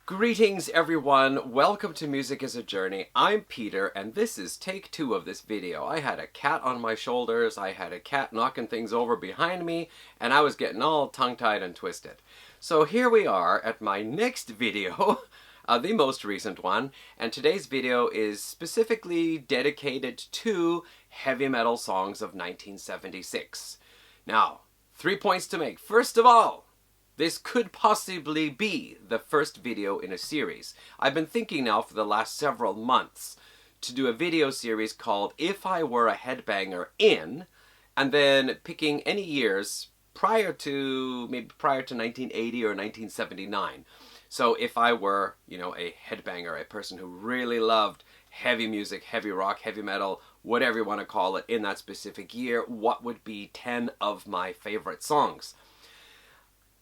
Greetings everyone, welcome to Music is a Journey. I'm Peter and this is take 2 of this video. I had a cat on my shoulders, I had a cat knocking things over behind me, and I was getting all tongue-tied and twisted. So here we are at my next video, the most recent one, and today's video is specifically dedicated to heavy metal songs of 1976. Now, 3 points to make. First of all, this could possibly be the first video in a series. I've been thinking now for the last several months to do a video series called If I Were a Headbanger In, and then picking any years prior to 1980 or 1979. So if I were, a headbanger, a person who really loved heavy music, heavy rock, heavy metal, whatever you want to call it, in that specific year, what would be 10 of my favorite songs?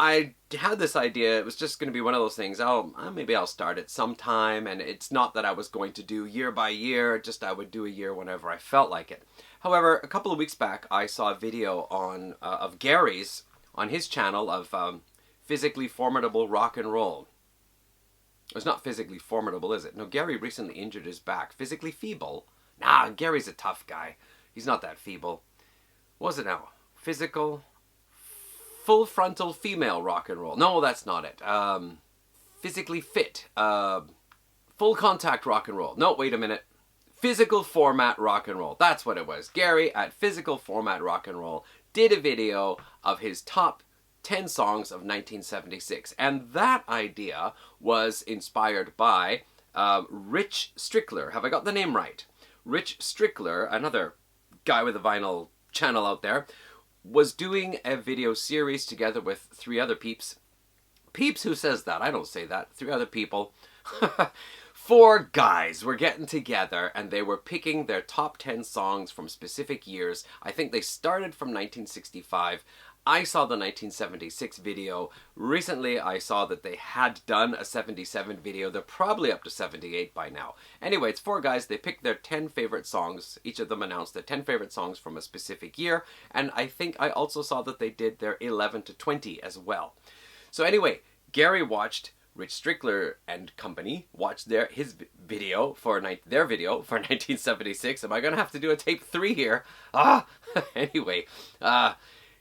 I had this idea, it was just going to be one of those things, maybe I'll start it sometime, and it's not that I was going to do year by year, just I would do a year whenever I felt like it. However, a couple of weeks back, I saw a video of Gary's, on his channel, of physically formidable rock and roll. It's not physically formidable, is it? No, Gary recently injured his back. Physically feeble? Nah, Gary's a tough guy. He's not that feeble. What was it now? Physical... Full frontal female rock and roll. No, that's not it. Physically fit. Full contact rock and roll. No, wait a minute. Physical format rock and roll. That's what it was. Gary at Physical Format Rock and Roll did a video of his top 10 songs of 1976. And that idea was inspired by Rich Strikler. Have I got the name right? Rich Strikler, another guy with a vinyl channel out there, was doing a video series together with 3 other peeps. Peeps? Who says that? I don't say that. 3 other people. 4 guys were getting together and they were picking their top 10 songs from specific years. I think they started from 1965. I saw the 1976 video. Recently I saw that they had done a 77 video. They're probably up to 78 by now. Anyway, it's 4 guys. They picked their 10 favorite songs. Each of them announced their 10 favorite songs from a specific year. And I think I also saw that they did their 11 to 20 as well. So anyway, Gary watched, Rich Strikler and company watched their video for 1976. Am I going to have to do a tape 3 here? Anyway,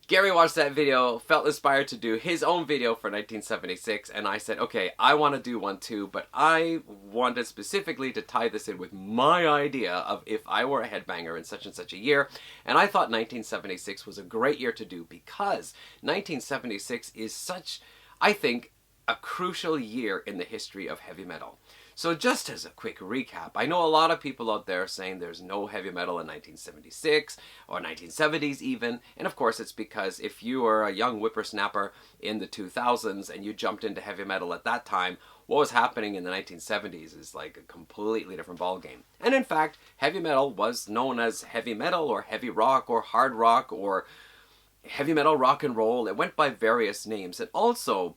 Gary watched that video, felt inspired to do his own video for 1976, and I said, okay, I want to do one too, but I wanted specifically to tie this in with my idea of if I were a headbanger in such and such a year, and I thought 1976 was a great year to do because 1976 is such, I think, a crucial year in the history of heavy metal. So just as a quick recap, I know a lot of people out there saying there's no heavy metal in 1976 or 1970s even, and of course it's because if you were a young whippersnapper in the 2000s and you jumped into heavy metal at that time, what was happening in the 1970s is like a completely different ballgame. And in fact, heavy metal was known as heavy metal or heavy rock or hard rock or heavy metal rock and roll. It went by various names, and also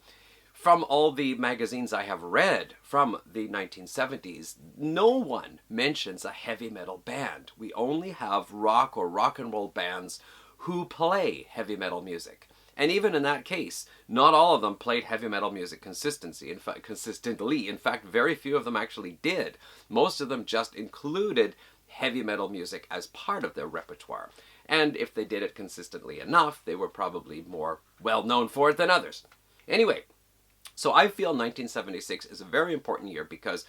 from all the magazines I have read from the 1970s, no one mentions a heavy metal band. We only have rock or rock and roll bands who play heavy metal music. And even in that case, not all of them played heavy metal music consistently. In fact, very few of them actually did. Most of them just included heavy metal music as part of their repertoire. And if they did it consistently enough, they were probably more well known for it than others. Anyway, so I feel 1976 is a very important year because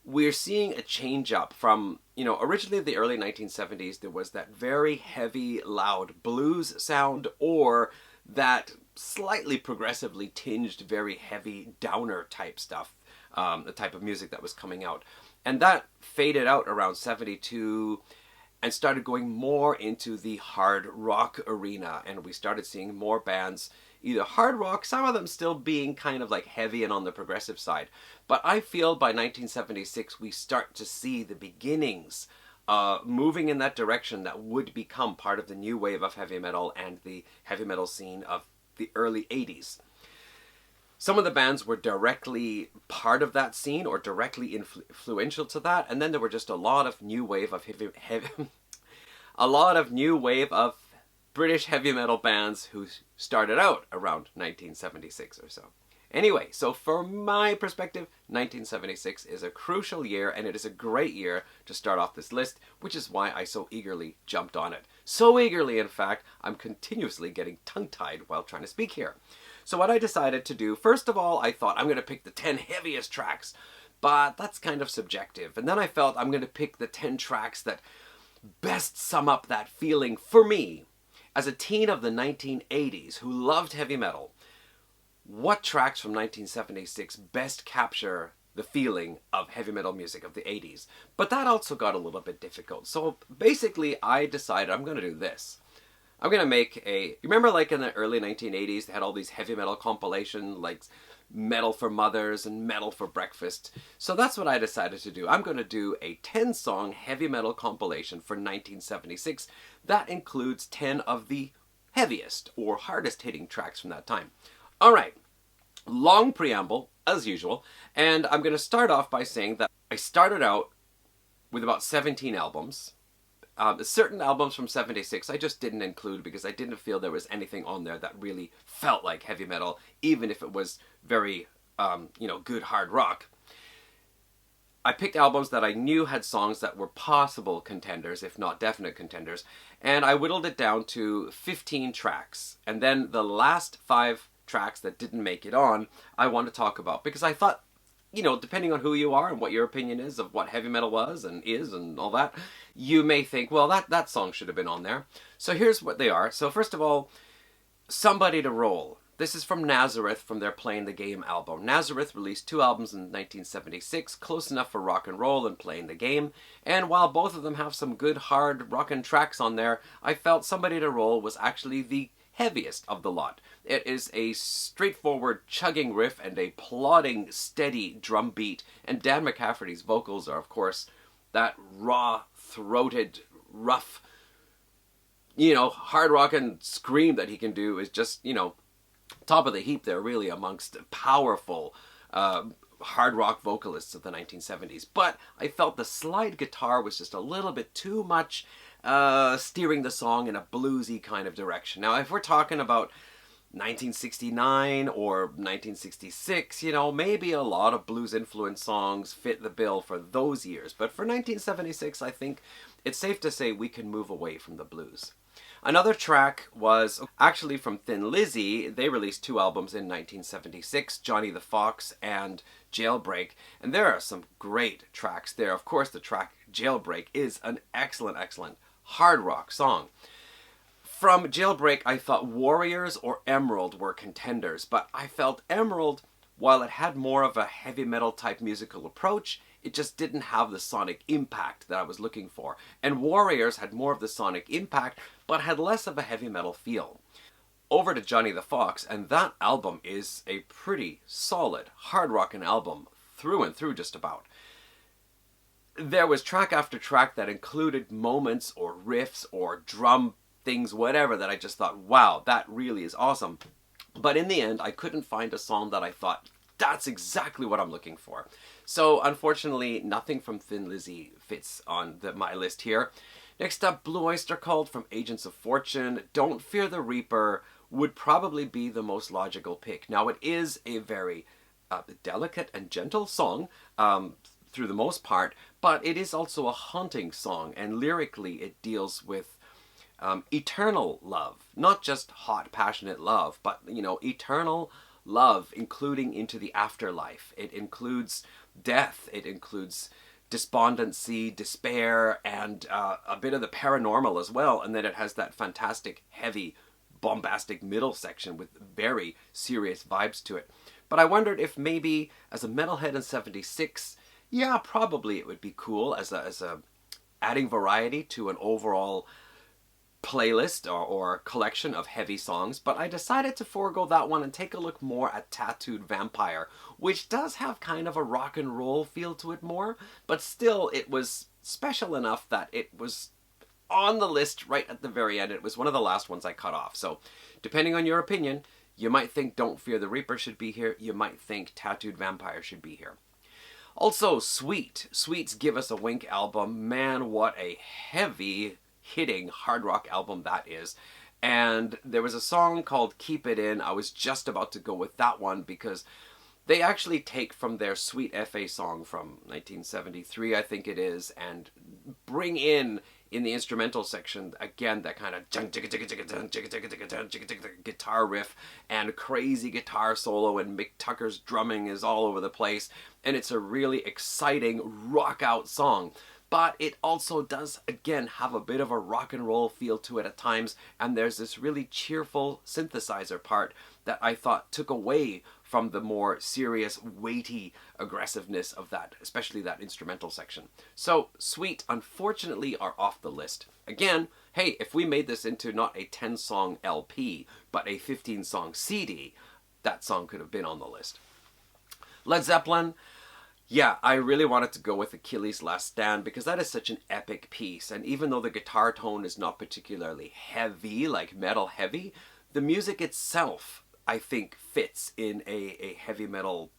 we're seeing a change up from, originally in the early 1970s, there was that very heavy, loud blues sound or that slightly progressively tinged, very heavy downer type stuff, the type of music that was coming out. And that faded out around 72 and started going more into the hard rock arena. And we started seeing more bands, either hard rock, some of them still being kind of like heavy and on the progressive side. But I feel by 1976 we start to see the beginnings moving in that direction that would become part of the new wave of heavy metal and the heavy metal scene of the early 80s. Some of the bands were directly part of that scene or directly influential to that, and then there were just a lot of new wave of British heavy metal bands who started out around 1976 or so. Anyway, so from my perspective, 1976 is a crucial year, and it is a great year to start off this list, which is why I so eagerly jumped on it. So eagerly, in fact, I'm continuously getting tongue-tied while trying to speak here. So what I decided to do, first of all, I thought I'm going to pick the 10 heaviest tracks, but that's kind of subjective. And then I felt I'm going to pick the 10 tracks that best sum up that feeling for me. As a teen of the 1980s who loved heavy metal, what tracks from 1976 best capture the feeling of heavy metal music of the 80s? But that also got a little bit difficult. So basically I decided I'm going to do this. I'm going to make you remember like in the early 1980s, they had all these heavy metal compilation, like Metal for Mothers and Metal for Breakfast. So that's what I decided to do. I'm going to do a 10-song heavy metal compilation for 1976 that includes 10 of the heaviest or hardest hitting tracks from that time. All right, long preamble as usual, and I'm going to start off by saying that I started out with about 17 albums. Certain albums from 76 I just didn't include because I didn't feel there was anything on there that really felt like heavy metal, even if it was very, good hard rock. I picked albums that I knew had songs that were possible contenders, if not definite contenders, and I whittled it down to 15 tracks. And then the last 5 tracks that didn't make it on, I want to talk about, because I thought, depending on who you are and what your opinion is of what heavy metal was and is and all that, you may think, well, that song should have been on there. So here's what they are. So first of all, Somebody to Roll. This is from Nazareth, from their Playing the Game album. Nazareth released 2 albums in 1976, close enough for rock and roll and Playing the Game. And while both of them have some good hard rockin' tracks on there, I felt Somebody to Roll was actually the heaviest of the lot. It is a straightforward chugging riff and a plodding, steady drum beat. And Dan McCafferty's vocals are, of course, that raw-throated, rough, hard rockin' scream that he can do is just, top of the heap there, really, amongst powerful hard rock vocalists of the 1970s. But I felt the slide guitar was just a little bit too much, steering the song in a bluesy kind of direction. Now, if we're talking about 1969 or 1966, maybe a lot of blues-influenced songs fit the bill for those years. But for 1976, I think it's safe to say we can move away from the blues. Another track was actually from Thin Lizzy. They released 2 albums in 1976, Johnny the Fox and Jailbreak, and there are some great tracks there. Of course, the track Jailbreak is an excellent, excellent hard rock song. From Jailbreak, I thought Warriors or Emerald were contenders, but I felt Emerald, while it had more of a heavy metal type musical approach, it just didn't have the sonic impact that I was looking for. And Warriors had more of the sonic impact, but had less of a heavy metal feel. Over to Johnny the Fox, and that album is a pretty solid hard rockin' album through and through just about. There was track after track that included moments or riffs or drum things, whatever, that I just thought, wow, that really is awesome. But in the end, I couldn't find a song that I thought, that's exactly what I'm looking for. So unfortunately, nothing from Thin Lizzy fits on my list here. Next up, Blue Oyster Cult from Agents of Fortune. Don't Fear the Reaper would probably be the most logical pick. Now, it is a very delicate and gentle song through the most part, but it is also a haunting song, and lyrically it deals with eternal love. Not just hot, passionate love, but, eternal love, including into the afterlife. It includes death. It includes despondency, despair, and a bit of the paranormal as well. And then it has that fantastic, heavy, bombastic middle section with very serious vibes to it. But I wondered if maybe as a metalhead in 76, yeah, probably it would be cool as a adding variety to an overall playlist or collection of heavy songs, but I decided to forego that one and take a look more at Tattooed Vampire, which does have kind of a rock and roll feel to it more, but still it was special enough that it was on the list right at the very end. It was one of the last ones I cut off. So depending on your opinion, you might think Don't Fear the Reaper should be here, you might think Tattooed Vampire should be here. Also, Sweet's Give Us a Wink album. Man, what a heavy hitting hard rock album that is. And there was a song called Keep It In. I was just about to go with that one because they actually take from their Sweet FA song from 1973, I think it is, and bring in the instrumental section, again, that kind of guitar riff and crazy guitar solo, and Mick Tucker's drumming is all over the place, and it's a really exciting rock out song. But it also does, again, have a bit of a rock and roll feel to it at times, and there's this really cheerful synthesizer part that I thought took away from the more serious, weighty aggressiveness of that, especially that instrumental section. So, Sweet, unfortunately, are off the list. Again, hey, if we made this into not a 10-song LP, but a 15-song CD, that song could have been on the list. Led Zeppelin, yeah, I really wanted to go with Achilles' Last Stand because that is such an epic piece, and even though the guitar tone is not particularly heavy, like metal heavy, the music itself, I think, fits in a heavy metal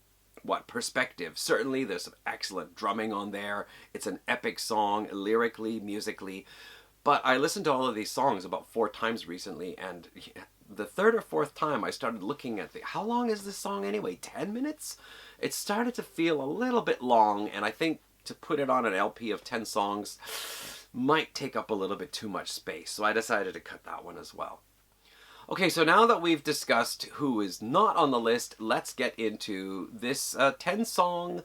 perspective. Certainly there's some excellent drumming on there. It's an epic song, lyrically, musically. But I listened to all of these songs about 4 times recently, and the 3rd or 4th time I started looking at how long is this song anyway? 10 minutes? It started to feel a little bit long, and I think to put it on an LP of 10 songs might take up a little bit too much space, so I decided to cut that one as well. Okay, so now that we've discussed who is not on the list, let's get into this 10-song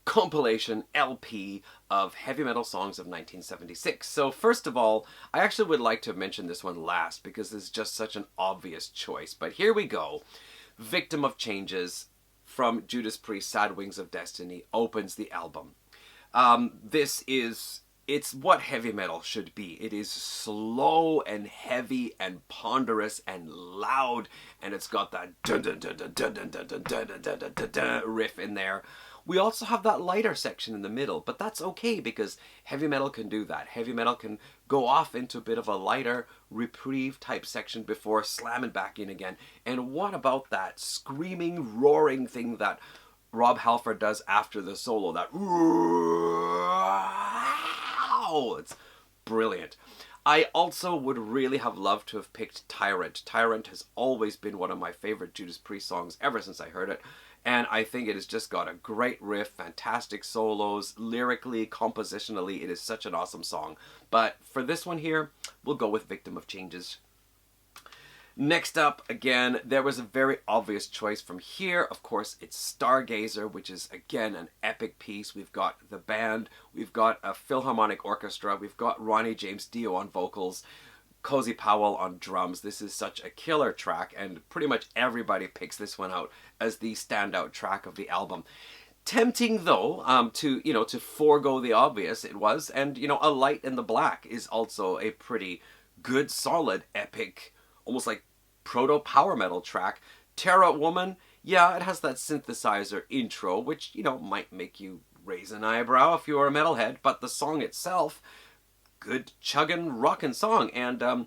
compilation LP of heavy metal songs of 1976. So first of all, I actually would like to mention this one last because it's just such an obvious choice. But here we go. Victim of Changes from Judas Priest's Sad Wings of Destiny opens the album. It's what heavy metal should be. It is slow and heavy and ponderous and loud, and it's got that riff in there. We also have that lighter section in the middle, but that's okay because heavy metal can do that. Heavy metal can go off into a bit of a lighter reprieve type section before slamming back in again. And what about that screaming, roaring thing that Rob Halford does after the solo? That it's brilliant. I also would really have loved to have picked Tyrant. Tyrant has always been one of my favorite Judas Priest songs ever since I heard it. And I think it has just got a great riff, fantastic solos, lyrically, compositionally, it is such an awesome song. But for this one here, we'll go with Victim of Changes. Next up, again, there was a very obvious choice from here. Of course, it's Stargazer, which is, again, an epic piece. We've got the band, we've got a Philharmonic Orchestra, we've got Ronnie James Dio on vocals, Cozy Powell on drums. This is such a killer track, and pretty much everybody picks this one out as the standout track of the album. Tempting though, to forego the obvious, it was, and A Light in the Black is also a pretty good, solid, epic, almost like proto power metal track. Terra Woman, yeah, it has that synthesizer intro, which might make you raise an eyebrow if you're a metalhead, but the song itself, good chugging rockin' song. And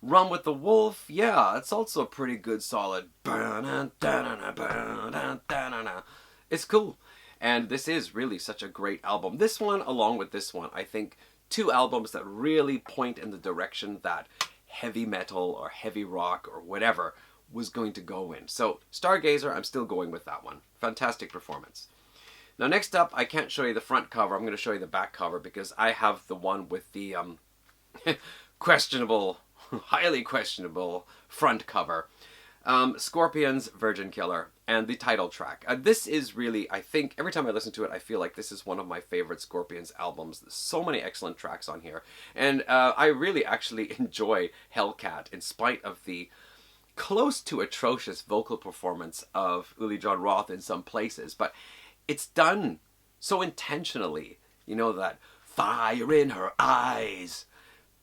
Run with the Wolf, yeah, it's also a pretty good solid. It's cool. And this is really such a great album. This one, along with this one, I think 2 albums that really point in the direction that heavy metal or heavy rock or whatever was going to go in. So Stargazer, I'm still going with that one. Fantastic performance. Now next up, I can't show you the front cover. I'm going to show you the back cover because I have the one with the questionable, highly questionable front cover. Scorpions' Virgin Killer and the title track. This is really, I think, every time I listen to it, I feel like this is one of my favorite Scorpions albums. There's so many excellent tracks on here. And I really actually enjoy Hellcat in spite of the close to atrocious vocal performance of Uli Jon Roth in some places. But it's done so intentionally. That fire in her eyes,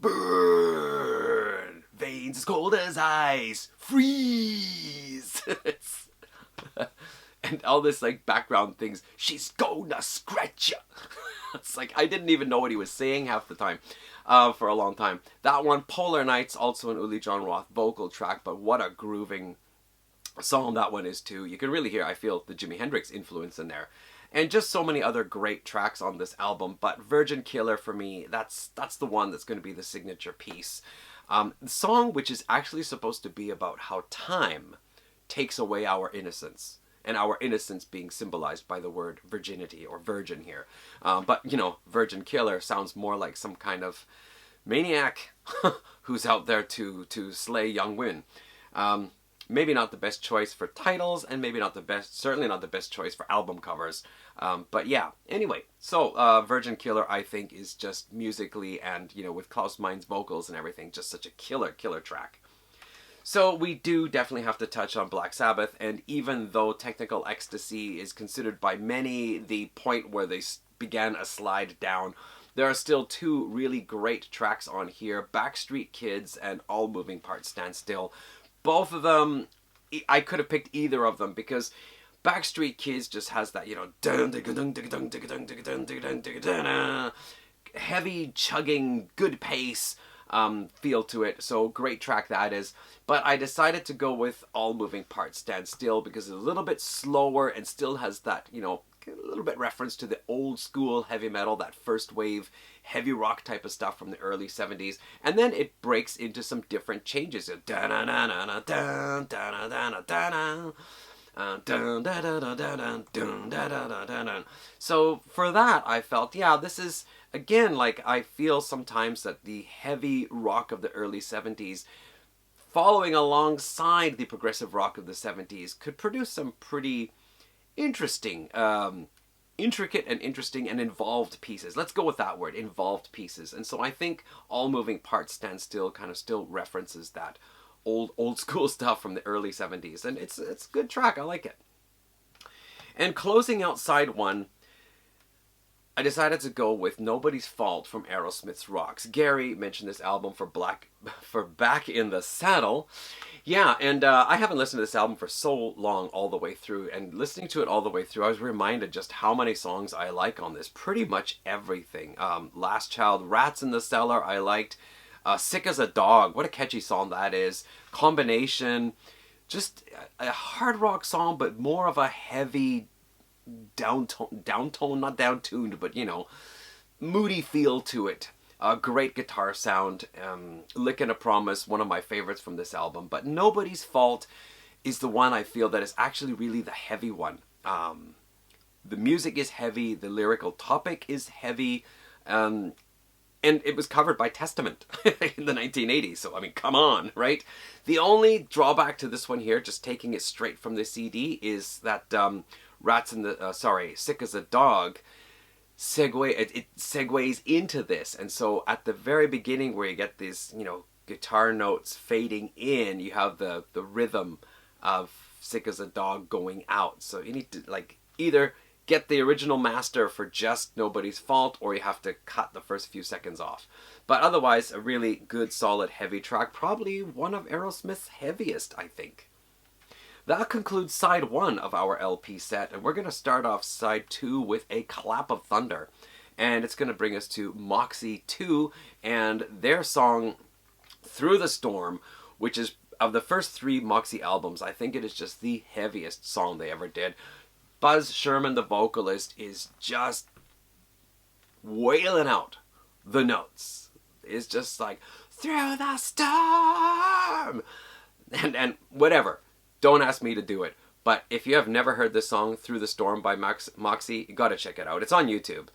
burn, veins as cold as ice, freeze. And all this background things, she's gonna scratch ya. It's like I didn't even know what he was saying half the time for a long time. That one, Polar Nights, also an Uli Jon Roth vocal track, but what a grooving song that one is too. You can really hear, I feel, the Jimi Hendrix influence in there. And just so many other great tracks on this album, but Virgin Killer for me, that's the one that's going to be the signature piece. The song, which is actually supposed to be about how time takes away our innocence, and our innocence being symbolized by the word virginity or virgin here. But, you know, virgin killer sounds more like some kind of maniac who's out there to slay young women. Maybe not the best choice for titles, and maybe not the best, certainly not the best choice for album covers. But yeah, anyway, so Virgin Killer, I think, is just musically and, you know, with Klaus Mein's vocals and everything, just such a killer track. So we do definitely have to touch on Black Sabbath, and even though Technical Ecstasy is considered by many the point where they began a slide down, there are still two really great tracks on here, Backstreet Kids and All Moving Parts Stand Still. Both of them, I could have picked either of them, because Backstreet Kids just has that, you know, heavy chugging, good pace feel to it. So great track that is. But I decided to go with All Moving Parts Stand Still because it's a little bit slower and still has that, you know, a little bit reference to the old school heavy metal, that first wave heavy rock type of stuff from the early 70s, and then it breaks into some different changes. So for that, I felt, yeah, this is, again, like, I feel sometimes that the heavy rock of the early 70s following alongside the progressive rock of the 70s could produce some pretty interesting, intricate and interesting and involved pieces. Let's go with that word, involved pieces. And so I think All Moving Parts Stand Still kind of still references that old school stuff from the early 70s. And it's a good track. I like it. And closing out side one, I decided to go with Nobody's Fault from Aerosmith's Rocks. Gary mentioned this album for Back in the Saddle. Yeah, and I haven't listened to this album for so long all the way through, and listening to it all the way through, I was reminded just how many songs I like on this. Pretty much everything. Last Child, Rats in the Cellar, I liked. Sick as a Dog, what a catchy song that is. Combination, just a hard rock song, but more of a heavy downtone, not down-tuned, but, you know, moody feel to it. A great guitar sound. Lickin' a Promise, one of my favorites from this album. But Nobody's Fault is the one I feel that is actually really the heavy one. The music is heavy, the lyrical topic is heavy, and it was covered by Testament in the 1980s, so I mean, come on, right? The only drawback to this one here, just taking it straight from the CD, is that Sick as a Dog it segues into this. And so at the very beginning where you get these, you know, guitar notes fading in, you have the rhythm of Sick as a Dog going out. So you need to, like, either get the original master for just Nobody's Fault, or you have to cut the first few seconds off. But otherwise, a really good, solid, heavy track. Probably one of Aerosmith's heaviest, I think. That concludes side one of our LP set, and we're going to start off side two with a Clap of Thunder. And it's going to bring us to Moxy 2 and their song Through the Storm, which is, of the first three Moxy albums, I think it is just the heaviest song they ever did. Buzz Sherman, the vocalist, is just wailing out the notes. It's just like, through the storm! And whatever. Don't ask me to do it. But if you have never heard this song, Through the Storm by Moxy, you gotta check it out. It's on YouTube.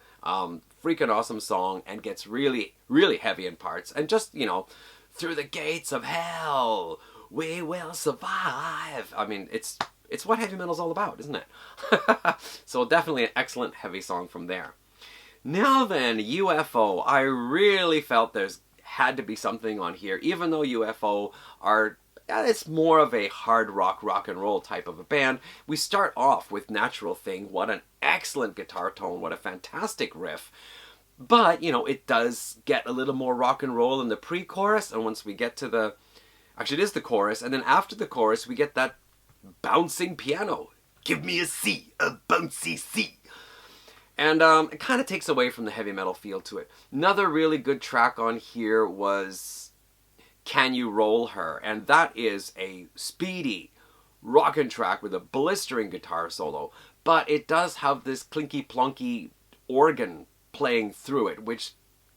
Freaking awesome song, and gets really, really heavy in parts. And just, you know, through the gates of hell, we will survive. I mean, it's what heavy metal's all about, isn't it? So definitely an excellent heavy song from there. Now then, UFO. I really felt there's had to be something on here, even though UFO are... it's more of a hard rock and roll type of a band. We start off with Natural Thing. What an excellent guitar tone. What a fantastic riff. But, you know, it does get a little more rock and roll in the pre-chorus. And once we get to the... actually, it is the chorus. And then after the chorus, we get that bouncing piano. Give me a C, a bouncy C. And it kind of takes away from the heavy metal feel to it. Another really good track on here was Can You Roll Her? And that is a speedy rockin' track with a blistering guitar solo. But it does have this clinky plonky organ playing through it, which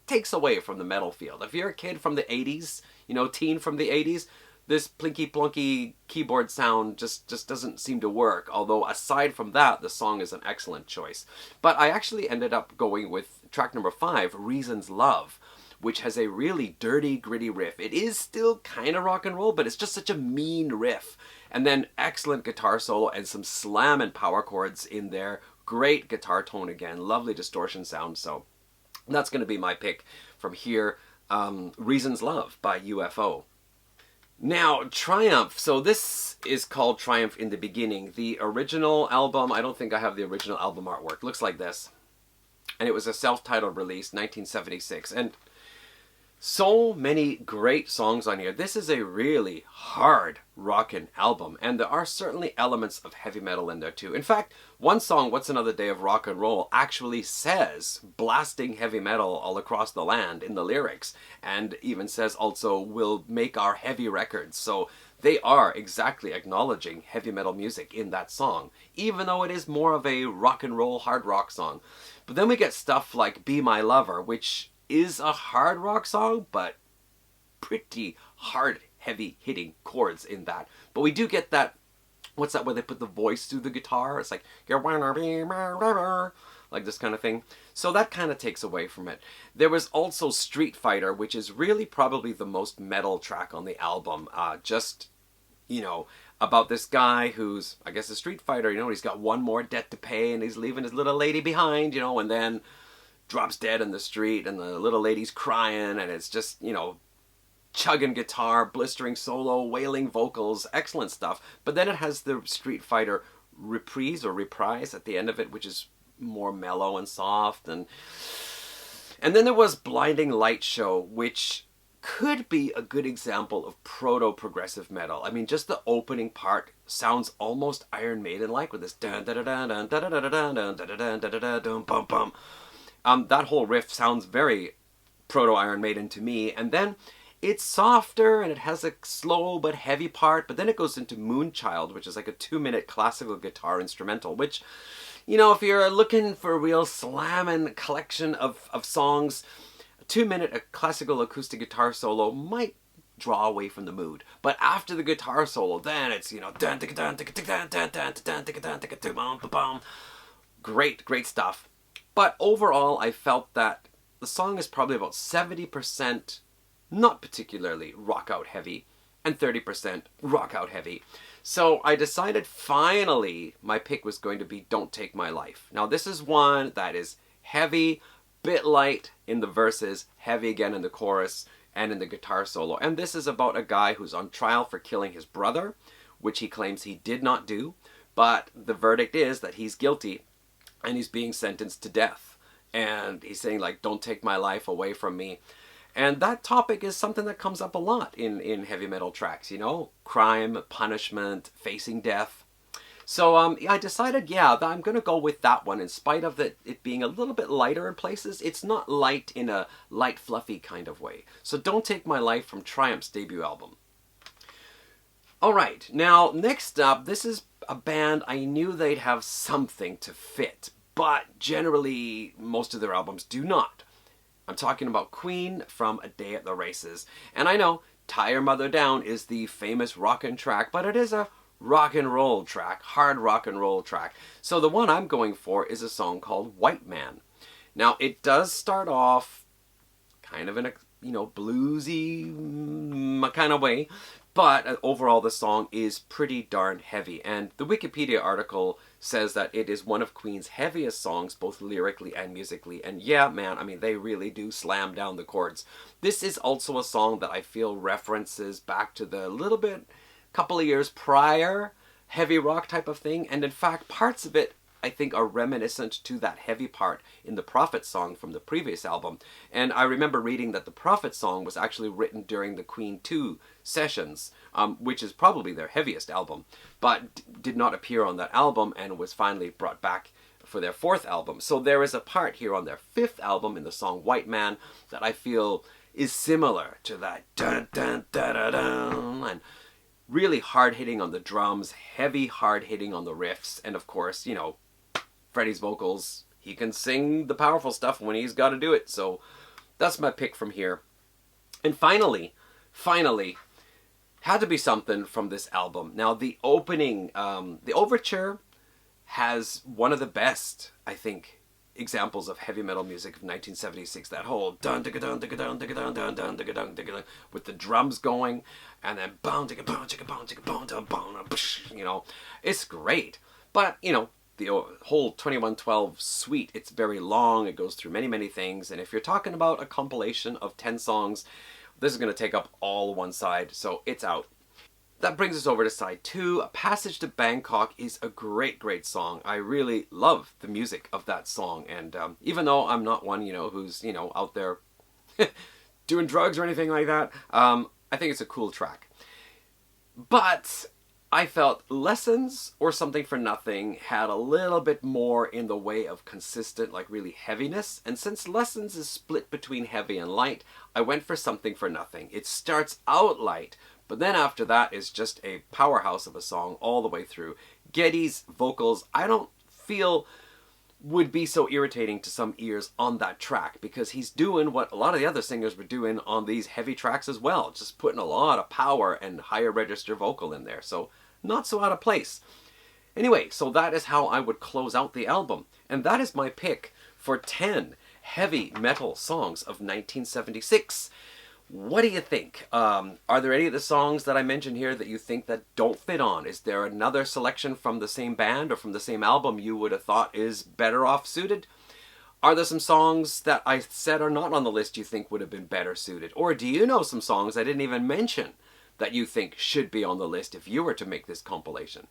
takes away from the metal feel. If you're a kid from the 80s, teen from the 80s. This plinky plonky keyboard sound just doesn't seem to work, although aside from that, the song is an excellent choice. But I actually ended up going with track number 5, Reasons Love, which has a really dirty, gritty riff. It is still kind of rock and roll, but it's just such a mean riff. And then excellent guitar solo and some slam and power chords in there. Great guitar tone again, lovely distortion sound. So that's going to be my pick from here, Reasons Love by UFO. Now, Triumph. So this is called Triumph in the Beginning. The original album, I don't think I have the original album artwork. Looks like this. And it was a self-titled release, 1976. And so many great songs on here. This is a really hard rockin' album, and there are certainly elements of heavy metal in there too. In fact, one song, What's Another Day of Rock and Roll, actually says blasting heavy metal all across the land in the lyrics, and even says also, we'll make our heavy records. So they are exactly acknowledging heavy metal music in that song, even though it is more of a rock and roll hard rock song. But then we get stuff like Be My Lover, which is a hard rock song, but pretty hard, heavy hitting chords in that. But we do get that, what's that, where they put the voice through the guitar? It's like, you wanna be my lover, like this kind of thing. So that kind of takes away from it. There was also Street Fighter, which is really probably the most metal track on the album. About this guy who's, I guess, a street fighter, he's got one more debt to pay and he's leaving his little lady behind, and then drops dead in the street and the little lady's crying, and it's just, chugging guitar, blistering solo, wailing vocals, excellent stuff. But then it has the Street Fighter reprise at the end of it, which is more mellow and soft. And then there was Blinding Light Show, which could be a good example of proto-progressive metal. I mean, just the opening part sounds almost Iron Maiden-like with this dun dun dun dun dun dun dun dun dun dun dun dun dun bum bum. That whole riff sounds very proto-Iron Maiden to me, and then it's softer and it has a slow but heavy part, but then it goes into Moonchild, which is like a 2-minute classical guitar instrumental, which, if you're looking for a real slamming collection of songs, a 2-minute classical acoustic guitar solo might draw away from the mood. But after the guitar solo, then it's, great stuff. But overall, I felt that the song is probably about 70% not particularly rock out heavy and 30% rock out heavy. So I decided finally my pick was going to be Don't Take My Life. Now this is one that is heavy, bit light in the verses, heavy again in the chorus and in the guitar solo. And this is about a guy who's on trial for killing his brother, which he claims he did not do. But the verdict is that he's guilty. And he's being sentenced to death. And he's saying, like, don't take my life away from me. And that topic is something that comes up a lot in heavy metal tracks, crime, punishment, facing death. So I decided, that I'm going to go with that one in spite of it being a little bit lighter in places. It's not light in a light, fluffy kind of way. So Don't Take My Life from Triumph's debut album. Alright, now next up, this is a band I knew they'd have something to fit, but generally most of their albums do not. I'm talking about Queen from A Day at the Races. And I know Tie Your Mother Down is the famous rockin' track, but it is a rock and roll track, hard rock and roll track. So the one I'm going for is a song called White Man. Now it does start off kind of in a bluesy kind of way, but overall the song is pretty darn heavy. And the Wikipedia article says that it is one of Queen's heaviest songs, both lyrically and musically. And yeah, man, I mean, they really do slam down the chords. This is also a song that I feel references back to the little bit, couple of years prior, heavy rock type of thing. And in fact, parts of it I think are reminiscent to that heavy part in the Prophet song from the previous album. And I remember reading that the Prophet song was actually written during the Queen 2 sessions, which is probably their heaviest album, but did not appear on that album and was finally brought back for their 4th album. So there is a part here on their 5th album in the song White Man that I feel is similar to that dun dun dun dun dun, and really hard hitting on the drums, heavy hard hitting on the riffs, and of course, Freddie's vocals, he can sing the powerful stuff when he's got to do it. So that's my pick from here. And finally, finally, had to be something from this album. Now, the opening, the overture has one of the best, I think, examples of heavy metal music of 1976. That whole dun dun dun dun dun dun dun dun dun dun dun with the drums going, and then boom dun boom dun boom dun boom dun boom, you know, it's great. But you know, the whole 2112 suite, it's very long. It goes through many things, and if you're talking about a compilation of 10 songs, this is going to take up all one side, so it's out. That brings us over to side 2. A Passage to Bangkok is a great song. I really love the music of that song, and even though I'm not one, you know, who's, you know, out there doing drugs or anything like that, I think it's a cool track. But I felt Lessons or Something for Nothing had a little bit more in the way of consistent, like really heaviness, and since Lessons is split between heavy and light, I went for Something for Nothing. It starts out light, but then after that is just a powerhouse of a song all the way through. Geddy's vocals, I don't feel would be so irritating to some ears on that track, because he's doing what a lot of the other singers were doing on these heavy tracks as well, just putting a lot of power and higher register vocal in there, so not so out of place. Anyway, so that is how I would close out the album, and that is my pick for 10 heavy metal songs of 1976. What do you think? Are there any of the songs that I mentioned here that you think that don't fit on? Is there another selection from the same band or from the same album you would have thought is better off suited? Are there some songs that I said are not on the list you think would have been better suited? Or do you know some songs I didn't even mention that you think should be on the list if you were to make this compilation?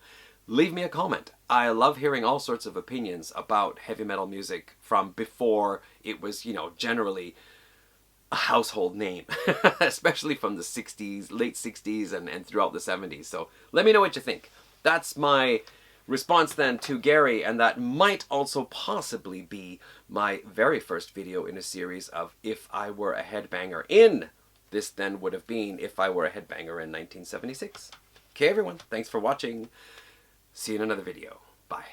Leave me a comment. I love hearing all sorts of opinions about heavy metal music from before it was, you know, generally a household name, especially from the 60s, late 60s, and throughout the 70s. So let me know what you think. That's my response then to Gary, and that might also possibly be my very first video in a series of If I Were a Headbanger In. This then would have been If I Were a Headbanger in 1976. Okay, everyone, thanks for watching. See you in another video. Bye.